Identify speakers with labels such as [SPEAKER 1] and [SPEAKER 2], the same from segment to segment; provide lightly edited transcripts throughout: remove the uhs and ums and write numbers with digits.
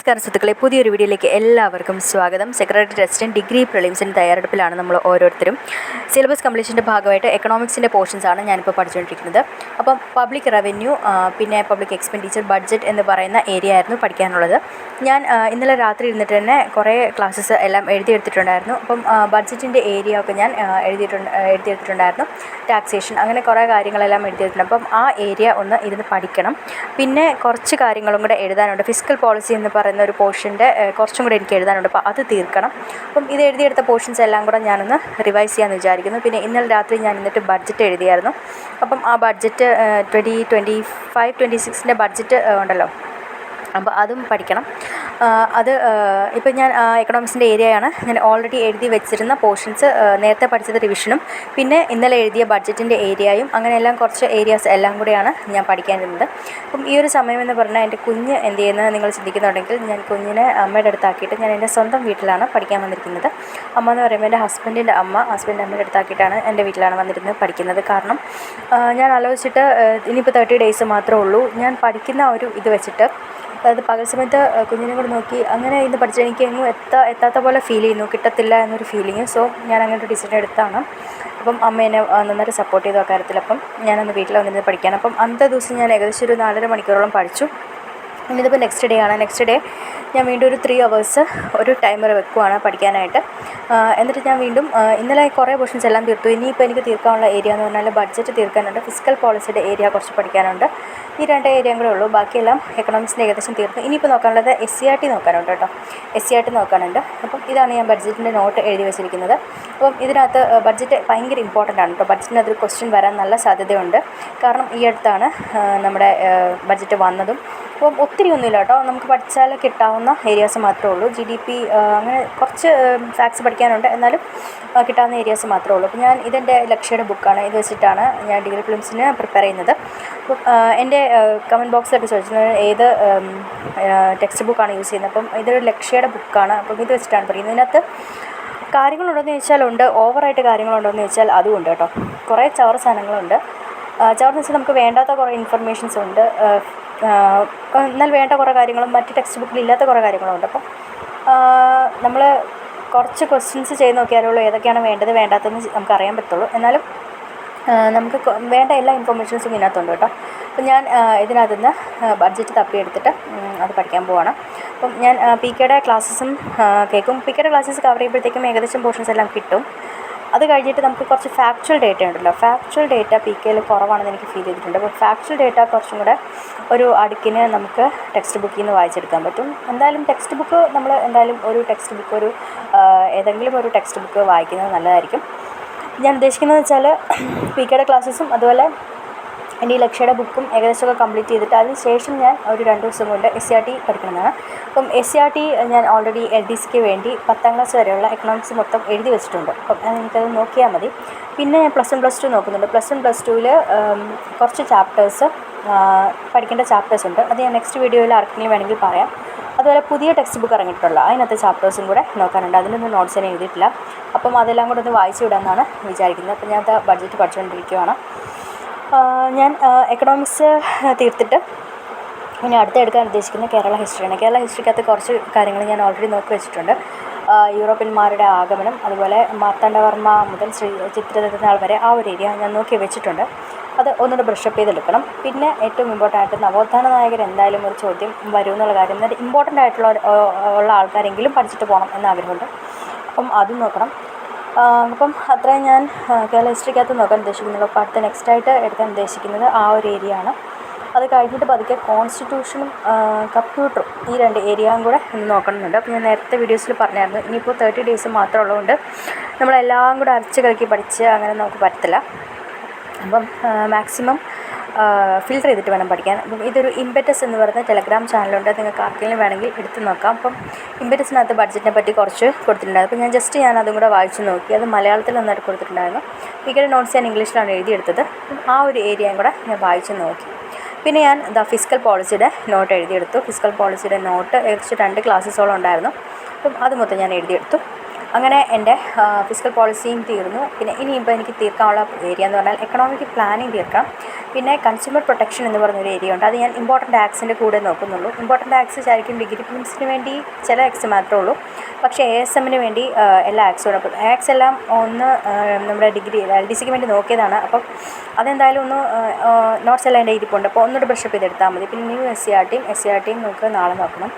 [SPEAKER 1] നമസ്കാരം സുഹൃത്തുക്കളെ, പുതിയൊരു വീഡിയോയിലേക്ക് എല്ലാവർക്കും സ്വാഗതം. സെക്രട്ടറി ടെസ്റ്റിന് ഡിഗ്രി പ്രിലിംസിന് തയ്യാറെടുപ്പിലാണ് നമ്മൾ ഓരോരുത്തരും. സിലബസ് കംപ്ലീഷൻ്റെ ഭാഗമായിട്ട് എക്കണോമിക്സിൻ്റെ പോർഷൻസാണ് ഞാനിപ്പോൾ പഠിച്ചുകൊണ്ടിരിക്കുന്നത്. അപ്പം പബ്ലിക് റവന്യൂ, പിന്നെ പബ്ലിക് എക്സ്പെൻഡിച്ചർ, ബഡ്ജറ്റ് എന്ന് പറയുന്ന ഏരിയ ആയിരുന്നു പഠിക്കാനുള്ളത്. ഞാൻ ഇന്നലെ രാത്രി ഇരുന്നിട്ട് തന്നെ കുറേ ക്ലാസ്സസ് എല്ലാം എഴുതിയെടുത്തിട്ടുണ്ടായിരുന്നു. അപ്പം ബഡ്ജറ്റിൻ്റെ ഏരിയ ഒക്കെ ഞാൻ എഴുതിയെടുത്തിട്ടുണ്ടായിരുന്നു. ടാക്സേഷൻ, അങ്ങനെ കുറേ കാര്യങ്ങളെല്ലാം എഴുതിയെടുത്തിട്ടുണ്ട്. അപ്പം ആ ഏരിയ ഒന്ന് ഇരുന്ന് പഠിക്കണം. പിന്നെ കുറച്ച് കാര്യങ്ങളും കൂടെ എഴുതാനുണ്ട്. ഫിസ്ക്കൽ പോളിസി എന്ന് പറയുന്ന ഒരു പോർഷൻ്റെ കുറച്ചും കൂടെ എനിക്ക് എഴുതാനുണ്ട്. അപ്പോൾ അത് തീർക്കണം. അപ്പം ഇത് എഴുതിയെടുത്ത പോർഷൻസ് എല്ലാം കൂടെ ഞാനൊന്ന് റിവൈസ് ചെയ്യാമെന്ന് വിചാരിക്കുന്നു. പിന്നെ ഇന്നലെ രാത്രി ഞാൻ എന്നിട്ട് ബഡ്ജറ്റ് എഴുതിയായിരുന്നു. അപ്പം ആ ബഡ്ജറ്റ് 2025-26 ബഡ്ജറ്റ് ഉണ്ടല്ലോ, അപ്പോൾ അതും പഠിക്കണം. അത് ഇപ്പം ഞാൻ എക്കണോമിക്സിൻ്റെ ഏരിയയാണ് ഞാൻ ഓൾറെഡി എഴുതി വെച്ചിരുന്ന പോർഷൻസ്. നേരത്തെ പഠിച്ചത് റിവിഷനും പിന്നെ ഇന്നലെ എഴുതിയ ബഡ്ജറ്റിൻ്റെ ഏരിയയും, അങ്ങനെയെല്ലാം കുറച്ച് ഏരിയാസ് എല്ലാം കൂടെയാണ് ഞാൻ പഠിക്കാനിരുന്നത്. അപ്പം ഈ ഒരു സമയമെന്ന് പറഞ്ഞാൽ എൻ്റെ കുഞ്ഞ് എന്ത് ചെയ്യുന്നത് നിങ്ങൾ ചിന്തിക്കുന്നുണ്ടെങ്കിൽ, ഞാൻ കുഞ്ഞിനെ അമ്മയുടെ അടുത്താക്കിയിട്ട് ഞാൻ എൻ്റെ സ്വന്തം വീട്ടിലാണ് പഠിക്കാൻ വന്നിരിക്കുന്നത്. അമ്മ എന്ന് പറയുമ്പോൾ എൻ്റെ ഹസ്ബൻഡിൻ്റെ അമ്മയുടെ അടുത്താക്കിയിട്ടാണ് എൻ്റെ വീട്ടിലാണ് വന്നിരുന്നത് പഠിക്കുന്നത്. കാരണം ഞാൻ ആലോചിച്ചിട്ട് ഇനിയിപ്പോൾ 30 ഡേയ്സ് മാത്രമേ ഉള്ളൂ. ഞാൻ പഠിക്കുന്ന ഒരു ഇത് വെച്ചിട്ട്, അതായത് പകൽ സമയത്ത് കുഞ്ഞിനെ കൂടെ നോക്കി അങ്ങനെ ഇന്ന് പഠിച്ചാൽ എനിക്ക് എങ്ങും എത്താത്ത പോലെ ഫീൽ ചെയ്യുന്നു, കിട്ടത്തില്ല എന്നൊരു ഫീലിങ്. സോ ഞാൻ അങ്ങനെ ഒരു ഡിസിഷൻ എടുത്താണ്. അപ്പം അമ്മ എന്നെ നന്നായിട്ട് സപ്പോർട്ട് ചെയ്തു ആ കാര്യത്തിൽ. അപ്പം ഞാനന്ന് വീട്ടിൽ വന്നിരുന്ന് പഠിക്കാൻ. അപ്പം അന്നത്തെ ദിവസം ഞാൻ ഏകദേശം ഒരു 4.5 മണിക്കൂറോളം പഠിച്ചു. ഇന്നിപ്പോൾ നെക്സ്റ്റ് ഡേ ആണ്. നെക്സ്റ്റ് ഡേ ഞാൻ വീണ്ടും ഒരു 3 hours ഒരു ടൈമർ വെക്കുവാണ് പഠിക്കാനായിട്ട്. എന്നിട്ട് ഞാൻ വീണ്ടും ഇന്നലെ കുറേ പോർഷൻസ് എല്ലാം തീർത്തു. ഇനിയിപ്പോൾ എനിക്ക് തീർക്കാനുള്ള ഏരിയ എന്ന് പറഞ്ഞാൽ ബഡ്ജറ്റ് തീർക്കാനുണ്ട്, ഫിസ്ക്കൽ പോളിസിയുടെ ഏരിയ കുറച്ച് പഠിക്കാനുണ്ട്. ഈ 2 ഏരിയയും കൂടെ ഉള്ളൂ. ബാക്കിയെല്ലാം എക്കണോമിക്സിൻ്റെ ഏകദേശം തീർന്നു. ഇനിയിപ്പോൾ നോക്കാനുള്ളത് SCERT നോക്കാനുണ്ട് കേട്ടോ. SCERT നോക്കാനുണ്ട്. അപ്പം ഇതാണ് ഞാൻ ബഡ്ജറ്റിൻ്റെ നോട്ട് എഴുതി വെച്ചിരിക്കുന്നത്. അപ്പം ഇതിനകത്ത് ബഡ്ജറ്റ് ഭയങ്കര ഇമ്പോർട്ടൻ്റ് ആണ് കേട്ടോ. ബഡ്ജറ്റിനകത്തൊരു ക്വസ്റ്റ്യൻ വരാൻ നല്ല സാധ്യതയുണ്ട്. കാരണം ഈ അടുത്താണ് നമ്മുടെ ബഡ്ജറ്റ് വന്നതും. അപ്പം ഒത്തിരി ഒന്നുമില്ല കേട്ടോ, നമുക്ക് പഠിച്ചാൽ കിട്ടാവുന്ന ഏരിയാസ് മാത്രമേ ഉള്ളൂ. GDP അങ്ങനെ കുറച്ച് ഫാക്ട്സ് പഠിക്കാനുണ്ട്, എന്നാലും കിട്ടാവുന്ന ഏരിയാസ് മാത്രമേ ഉള്ളൂ. അപ്പോൾ ഞാൻ ഇതെൻ്റെ ലക്ഷ്യയുടെ ബുക്കാണ്. ഇത് വെച്ചിട്ടാണ് ഞാൻ ഡിഗ്രി പ്രിലിംസിന് പ്രിപ്പയർ ചെയ്യുന്നത്. അപ്പം എൻ്റെ കമൻറ്റ് ബോക്സിലൊക്കെ ചോദിച്ചത് ഏത് ടെക്സ്റ്റ് ബുക്കാണ് യൂസ് ചെയ്യുന്നത്. അപ്പം ഇതൊരു ലക്ഷ്യയുടെ ബുക്കാണ്. അപ്പം ഇത് വെച്ചിട്ടാണ് പറയുന്നത്. ഇതിനകത്ത് കാര്യങ്ങളുണ്ടോയെന്ന് ചോദിച്ചാൽ ഉണ്ട്, ഓവറായിട്ട് കാര്യങ്ങളുണ്ടോയെന്ന് ചോദിച്ചാൽ അതുമുണ്ട് കേട്ടോ. കുറേ ചവറ് സാധനങ്ങളുണ്ട്. ചവറെന്ന് വെച്ചാൽ നമുക്ക് വേണ്ടാത്ത കുറേ ഇൻഫർമേഷൻസ് ഉണ്ട്, എന്നാൽ വേണ്ട കുറേ കാര്യങ്ങളും മറ്റ് ടെക്സ്റ്റ് ബുക്കിൽ ഇല്ലാത്ത കുറേ കാര്യങ്ങളുണ്ട്. അപ്പം നമ്മൾ കുറച്ച് ക്വസ്റ്റ്യൻസ് ചെയ്ത് നോക്കിയാലുള്ളൂ ഏതൊക്കെയാണ് വേണ്ടത് വേണ്ടാത്തതെന്ന് നമുക്ക് അറിയാൻ പറ്റുള്ളൂ. എന്നാലും നമുക്ക് വേണ്ട എല്ലാ ഇൻഫർമേഷൻസും ഇതിനകത്തുണ്ട് കേട്ടോ. അപ്പം ഞാൻ ഇതിനകത്ത് നിന്ന് ബഡ്ജറ്റ് തപ്പിയെടുത്തിട്ട് അത് പഠിക്കാൻ പോവാണ്. അപ്പം ഞാൻ PKയുടെ ക്ലാസ്സസും കേൾക്കും. PKയുടെ ക്ലാസ്സസ് കവർ ചെയ്യുമ്പോഴത്തേക്കും ഏകദേശം പോർഷൻസ് എല്ലാം കിട്ടും. അത് കഴിഞ്ഞിട്ട് നമുക്ക് കുറച്ച് ഫാക്ച്വൽ ഡേറ്റ ഉണ്ടല്ലോ. ഫാക്ച്വൽ ഡേറ്റ PKയിൽ കുറവാണെന്ന് എനിക്ക് ഫീൽ ചെയ്തിട്ടുണ്ട്. അപ്പോൾ ഫാക്ച്വൽ ഡേറ്റ കുറച്ചും കൂടെ ഒരു അടുക്കിന് നമുക്ക് ടെക്സ്റ്റ് ബുക്കിൽ നിന്ന് വായിച്ചെടുക്കാൻ പറ്റും. എന്തായാലും ടെക്സ്റ്റ് ബുക്ക് നമ്മൾ ഒരു ടെക്സ്റ്റ് ബുക്ക് ഏതെങ്കിലും ഒരു ടെക്സ്റ്റ് ബുക്ക് വായിക്കുന്നത് നല്ലതായിരിക്കും. ഞാൻ ഉദ്ദേശിക്കുന്നത് വെച്ചാൽ PKയുടെ ക്ലാസ്സസും അതുപോലെ എൻ്റെ ഈ ലക്ഷ്യയുടെ ബുക്കും ഏകദേശമൊക്കെ കംപ്ലീറ്റ് ചെയ്തിട്ട് അതിന് ശേഷം ഞാൻ ഒരു 2 ദിവസം കൊണ്ട് SCERT പഠിക്കണമെന്നാണ്. അപ്പം SCERT ഞാൻ ഓൾറെഡി LDCക്ക് വേണ്ടി 10ാം ക്ലാസ് വരെയുള്ള എക്കണോമിക്സ് മൊത്തം എഴുതി വെച്ചിട്ടുണ്ട്. അപ്പം എനിക്കത് നോക്കിയാൽ മതി. പിന്നെ ഞാൻ +1 +2 നോക്കുന്നുണ്ട്. +1 +2ൽ കുറച്ച് ചാപ്റ്റേഴ്സ് പഠിക്കേണ്ട ചാപ്റ്റേഴ്സ് ഉണ്ട്. അത് ഞാൻ നെക്സ്റ്റ് വീഡിയോയിൽ ആർക്കെങ്കിലും വേണമെങ്കിൽ പറയാം. അതുപോലെ പുതിയ ടെക്സ്റ്റ് ബുക്ക് ഇറങ്ങിയിട്ടുള്ള അതിനകത്ത് ചാപ്റ്റേഴ്സും കൂടെ നോക്കാനുണ്ട്. അതിനൊന്നും നോട്ട്സ് ഞാൻ എഴുതിയിട്ടില്ല. അപ്പം അതെല്ലാം കൂടെ ഒന്ന് വായിച്ചു വിടാമെന്നാണ് വിചാരിക്കുന്നത്. അപ്പം ഞാൻ ബഡ്ജറ്റ് പഠിച്ചുകൊണ്ടിരിക്കുകയാണ്. ഞാൻ എക്കണോമിക്സ് തീർത്തിട്ട് പിന്നെ അടുത്തെടുക്കാൻ ഉദ്ദേശിക്കുന്നത് കേരള ഹിസ്റ്ററിയാണ്. കേരള ഹിസ്റ്ററിക്കകത്ത് കുറച്ച് കാര്യങ്ങൾ ഞാൻ ഓൾറെഡി നോക്കി വെച്ചിട്ടുണ്ട്. യൂറോപ്യന്മാരുടെ ആഗമനം, അതുപോലെ മാർത്താണ്ഡവർമ്മ മുതൽ ശ്രീ ചിത്രരഥനാൾ വരെ ആ ഒരു ഏരിയ ഞാൻ നോക്കി വെച്ചിട്ടുണ്ട്. അത് ഒന്നുകൂടെ ബ്രഷപ്പ് ചെയ്തെടുക്കണം. പിന്നെ ഏറ്റവും ഇമ്പോർട്ടൻ്റ് ആയിട്ട് നവോത്ഥാന നായകർ എന്തായാലും ഒരു ചോദ്യം വരും എന്നുള്ള കാര്യം, എന്നിട്ട് ഇമ്പോർട്ടൻ്റ് ആയിട്ടുള്ള ആൾക്കാരെങ്കിലും പഠിച്ചിട്ട് പോകണം എന്ന ആഗ്രഹമുണ്ട്. അപ്പം അതും നോക്കണം. അപ്പം അത്രയും ഞാൻ കേരള ഹിസ്റ്ററിക്കകത്ത് നോക്കാൻ ഉദ്ദേശിക്കുന്നുള്ളൂ. അപ്പോൾ അടുത്ത നെക്സ്റ്റായിട്ട് എടുക്കാൻ ഉദ്ദേശിക്കുന്നത് ആ ഒരു ഏരിയ ആണ്. അത് കഴിഞ്ഞിട്ട് പതുക്കെ കോൺസ്റ്റിറ്റ്യൂഷനും കമ്പ്യൂട്ടറും ഈ 2 ഏരിയയും കൂടെ ഒന്ന് നോക്കണമെന്നുണ്ട്. അപ്പോൾ ഞാൻ നേരത്തെ വീഡിയോസിൽ പറഞ്ഞായിരുന്നു, ഇനിയിപ്പോൾ 30 ഡേയ്സ് മാത്രം ഉള്ളതുകൊണ്ട് നമ്മളെല്ലാം കൂടെ അരച്ച് കലക്കി പഠിച്ച് അങ്ങനെ നമുക്ക് പറ്റത്തില്ല. അപ്പം മാക്സിമം ഫിൽറ്റർ ചെയ്തിട്ട് വേണം പഠിക്കാൻ. അപ്പം ഇതൊരു ഇമ്പറ്റസ് എന്ന് പറയുന്ന ടെലഗ്രാം ചാനലുണ്ട്, നിങ്ങൾക്ക് ആർക്കെങ്കിലും വേണമെങ്കിൽ എടുത്ത് നോക്കാം. അപ്പം ഇമ്പറ്റസിനകത്ത് ബഡ്ജറ്റിനെ പറ്റി കുറച്ച് കൊടുത്തിട്ടുണ്ടായിരുന്നു. അപ്പോൾ ഞാൻ അതും കൂടെ വായിച്ച് നോക്കി. അത് മലയാളത്തിൽ നന്നായിട്ട് കൊടുത്തിട്ടുണ്ടായിരുന്നു. PKയുടെ നോട്ട്സ് ഞാൻ ഇംഗ്ലീഷിലാണ് എഴുതിയെടുത്തത്. ആ ഒരു ഏരിയയും കൂടെ ഞാൻ വായിച്ച് നോക്കി. പിന്നെ ഞാൻ ഫിസ്ക്കൽ പോളിസിയുടെ നോട്ട് എഴുതിയെടുത്തു. ഫിസ്ക്കൽ പോളിസിയുടെ നോട്ട് ഏകദേശം 2 ക്ലാസ്സസോളം ഉണ്ടായിരുന്നു. അപ്പം അത് മൊത്തം ഞാൻ എഴുതിയെടുത്തു. അങ്ങനെ എൻ്റെ ഫിസിക്കൽ പോളിസിയും തീർന്നു. പിന്നെ ഇനിയിപ്പോൾ എനിക്ക് തീർക്കാനുള്ള ഏരിയ എന്ന് പറഞ്ഞാൽ എക്കണോമിക് പ്ലാനിങ് തീർക്കാം. പിന്നെ കൺസ്യൂമർ പ്രൊട്ടക്ഷൻ എന്ന് പറഞ്ഞൊരു ഏരിയ ഉണ്ട്. അത് ഞാൻ ഇമ്പോർട്ടൻ്റ് ആക്ട്സിൻ്റെ കൂടെ നോക്കുന്നുള്ളൂ. ഇമ്പോർട്ടൻ്റ് ആക്ട്സ് ആയിരിക്കും ഡിഗ്രി പ്രിൻസിന് വേണ്ടി ചില ആക്ട്സ് മാത്രമേ ഉള്ളൂ. പക്ഷേ ASMന് വേണ്ടി എല്ലാ ആക്ട്സും ഉണ്ട്. അപ്പോൾ ആക്ട്സ് എല്ലാം ഒന്ന് നമ്മുടെ ഡിഗ്രി LDCക്ക് വേണ്ടി നോക്കിയതാണ്. അപ്പം അതെന്തായാലും ഒന്ന് നോട്ട്സ് എല്ലാം എൻ്റെ ഇരിപ്പുണ്ട്. അപ്പോൾ ഒന്നുകൂടെ ബ്രഷപ്പ് ചെയ്തെടുത്താൽ മതി. പിന്നെ ന്യൂ SCRTയും നമുക്ക് നാളെ നോക്കണം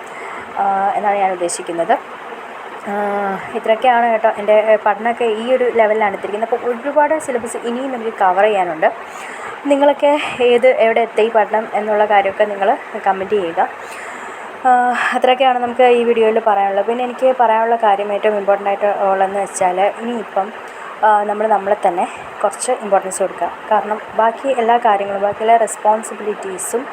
[SPEAKER 1] എന്നാണ് ഞാൻ ഉദ്ദേശിക്കുന്നത്. ഇത്രയൊക്കെയാണ് കേട്ടോ. എൻ്റെ പഠനമൊക്കെ ഈ ഒരു ലെവലിലാണ് എത്തിയിരിക്കുന്നത്. അപ്പോൾ ഒരുപാട് സിലബസ് ഇനിയും എനിക്ക് കവർ ചെയ്യാനുണ്ട്. നിങ്ങളൊക്കെ എവിടെ എത്തി പഠനം എന്നുള്ള കാര്യമൊക്കെ നിങ്ങൾ കമൻറ്റ് ചെയ്യുക. അത്രയൊക്കെയാണ് നമുക്ക് ഈ വീഡിയോയിൽ പറയാനുള്ളത്. പിന്നെ എനിക്ക് പറയാനുള്ള കാര്യം ഏറ്റവും ഇമ്പോർട്ടൻ്റ് ആയിട്ട് ഉള്ളതെന്ന് വെച്ചാൽ ഇനിയിപ്പം നമ്മളെ തന്നെ കുറച്ച് ഇമ്പോർട്ടൻസ് കൊടുക്കുക. കാരണം ബാക്കി എല്ലാ റെസ്പോൺസിബിലിറ്റീസും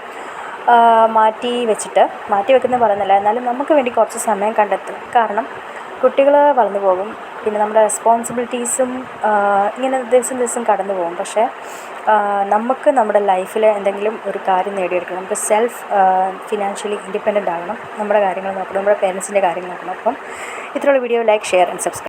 [SPEAKER 1] മാറ്റി വെക്കുന്ന പറയുന്നില്ല, എന്നാലും നമുക്ക് വേണ്ടി കുറച്ച് സമയം കണ്ടെത്തും. കാരണം കുട്ടികൾ വളർന്നു പോകും, പിന്നെ നമ്മുടെ റെസ്പോൺസിബിലിറ്റീസും ഇങ്ങനെ ദിവസം കടന്നു പോകും. പക്ഷേ നമുക്ക് നമ്മുടെ ലൈഫിൽ എന്തെങ്കിലും ഒരു കാര്യം നേടിയെടുക്കണം. നമുക്ക് ഫിനാൻഷ്യലി ഇൻഡിപെൻഡൻ്റ് ആകണം. നമ്മുടെ കാര്യങ്ങൾ നോക്കണം, നമ്മുടെ പേരൻസിൻ്റെ കാര്യങ്ങൾ നോക്കണം. അപ്പം ഇത്രയുള്ള video like, share and subscribe.